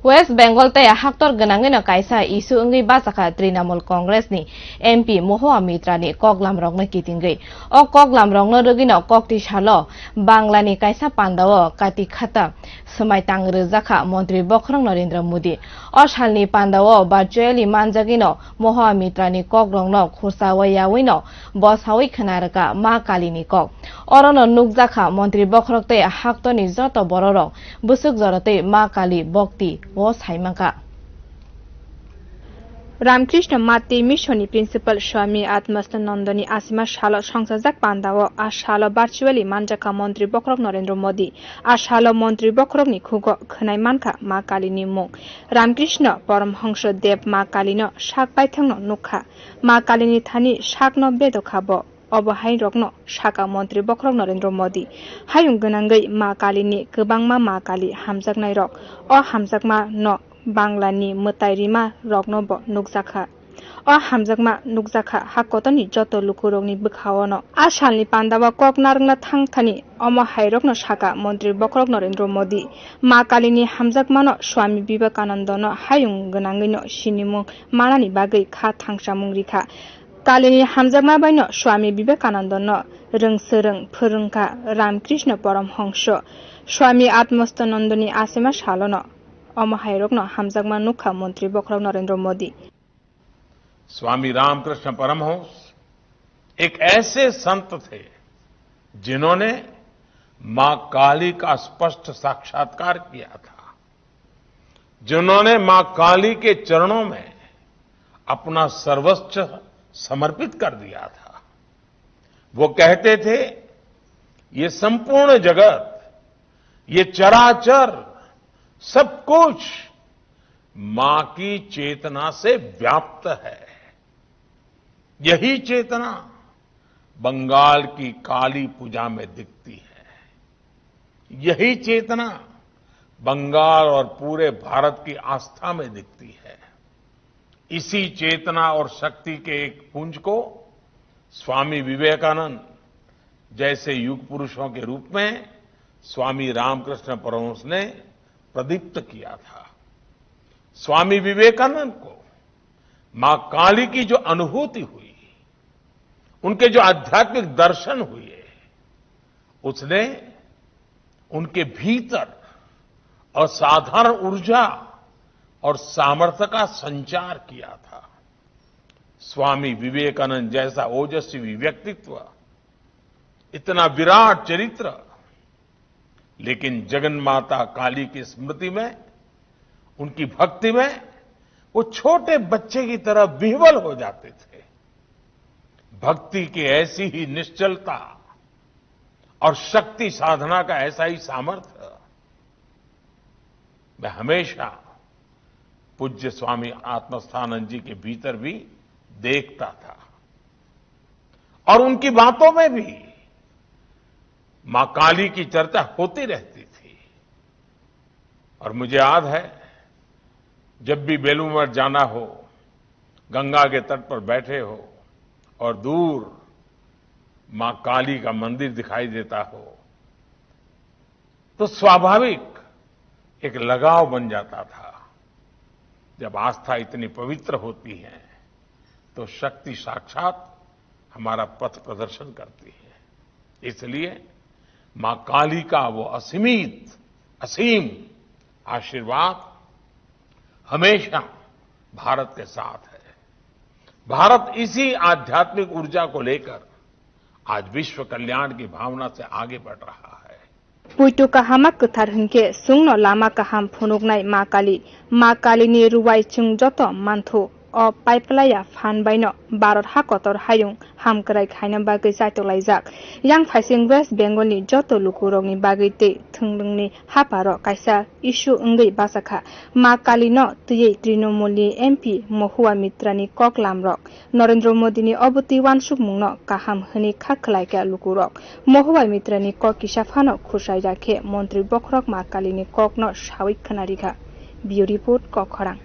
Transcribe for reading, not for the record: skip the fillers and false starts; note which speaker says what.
Speaker 1: West Bengal te haktor ganangena kaisa isu ngi basaka Trinamool Congress ni MP Mohua Mitra ni koklam rokna kitingai o koklam rokna rogina kokti shalo Bangla ni kaisa pandawo kati khata samai tangrejaka Mantri Bokrang Narendra Modi o shalni pandawo virtually manjagino Mohua Mitra ni kokrongno khursawa yawino boshawi khanaraka ma kalini kok orono nukjaka Mantri Bokrang te haktor ni joto bororok busuk jorate ma kali bokti वो साइमाका
Speaker 2: रामकृष्ण माते मिशननि principal स्वामी आत्मस्थानन्दनी आसिमा शालो संसदक पान्दाव आशालो भार्चुअली मानजाका मन्त्री बक्रक नरेन्द्र मोदी आशालो मन्त्री बक्रकनि खुगो खनाय मानखा मा कालिनि मुं रामकृष्ण परमहंस देव मा कालिनो साक बायथांनो नुखा मा कालिनि थानि साकनो बेदखाबो अबहाय रगनो साका मन्त्री बक्रक नरेन्द्र मोदी हायुं गोनांगै मा कालिनि गोबांमा मा कालि हामजागनाय रग अ हामजागमा न बांलानि मोतायरिमा रगनोबो नुकजाखा अ हामजागमा नुकजाखा हाकतनि जत लुकुरगनि बखावनो आसालनि पान्दावा ककनारंना थांथानि अमहाय रगनो साका मन्त्री बक्रक नरेन्द्र मोदी मा कालिनि हामजागमानो स्वामी विवेकानन्दनो हायुं गोनांगैनो सिनिमुं मानानि बागै खा थांसा मुंरिखा कालिनी हामजागमा बायनो स्वामी विवेकानन्दनो रोंसोरों फोरोंखा रामकृष्ण परमहंस स्वामी आत्मस्थानन्दनी आसेमा सालनो अमहायरकनो हामजागमा नुखा मंत्री बक्रक नरेन्द्र मोदी
Speaker 3: स्वामी रामकृष्ण परमहंस एक ऐसे संत थे जिन्होंने मां काली का स्पष्ट साक्षात्कार किया था, जिन्होंने मां काली के चरणों में अपना सर्वस्व समर्पित कर दिया था। वो कहते थे ये संपूर्ण जगत, ये चराचर सब कुछ मां की चेतना से व्याप्त है। यही चेतना बंगाल की काली पूजा में दिखती है। यही चेतना बंगाल और पूरे भारत की आस्था में दिखती है। इसी चेतना और शक्ति के एक पुंज को स्वामी विवेकानंद जैसे युग पुरुषों के रूप में स्वामी रामकृष्ण परमहंस ने प्रदीप्त किया था। स्वामी विवेकानंद को मां काली की जो अनुभूति हुई, उनके जो आध्यात्मिक दर्शन हुए, उसने उनके भीतर असाधारण ऊर्जा और सामर्थ्य का संचार किया था। स्वामी विवेकानंद जैसा ओजस्वी व्यक्तित्व, इतना विराट चरित्र, लेकिन जगन्माता काली की स्मृति में, उनकी भक्ति में वो छोटे बच्चे की तरह विह्वल हो जाते थे। भक्ति की ऐसी ही निश्चलता और शक्ति साधना का ऐसा ही सामर्थ्य मैं हमेशा पूज्य स्वामी आत्मस्थानंद जी के भीतर भी देखता था। और उनकी बातों में भी मां काली की चर्चा होती रहती थी। और मुझे याद है, जब भी बेलूर जाना हो, गंगा के तट पर बैठे हो और दूर मां काली का मंदिर दिखाई देता हो, तो स्वाभाविक एक लगाव बन जाता था। जब आस्था इतनी पवित्र होती है तो शक्ति साक्षात हमारा पथ प्रदर्शन करती है। इसलिए मां काली का वो असीम आशीर्वाद हमेशा भारत के साथ है। भारत इसी आध्यात्मिक ऊर्जा को लेकर आज विश्व कल्याण की भावना से आगे बढ़ रहा है।
Speaker 2: पुइटो काहामा कथार हंके सुंगनो लामा काहाम फुनुगनाय मा कालिनि रुवाय चुंग जत मानथो अ पाइपलाया फान बायनो भारत हाकतर हायुं हामकराय खायना बागै जायतलायजाक यां फाइसिं वेस्ट बेंगलनि जत लुकुरगनि बागै ते थंदोंनि हापारो कायसा इशु अंगै बासाखा मा कालिनो तुयै तृणमूलनि एमपी महुआ मित्रानि ककलामरक नरेन्द्र मोदीनि अबति वानसुक मुंनो काहाम हनि खाखलायका लुकुरक महुआ मित्रानि ककिसाफानो खुसाय जाखे मन्त्री बक्रक मा कालिनि ककनो सावै खनारिखा बियो रिपोर्ट कखरां।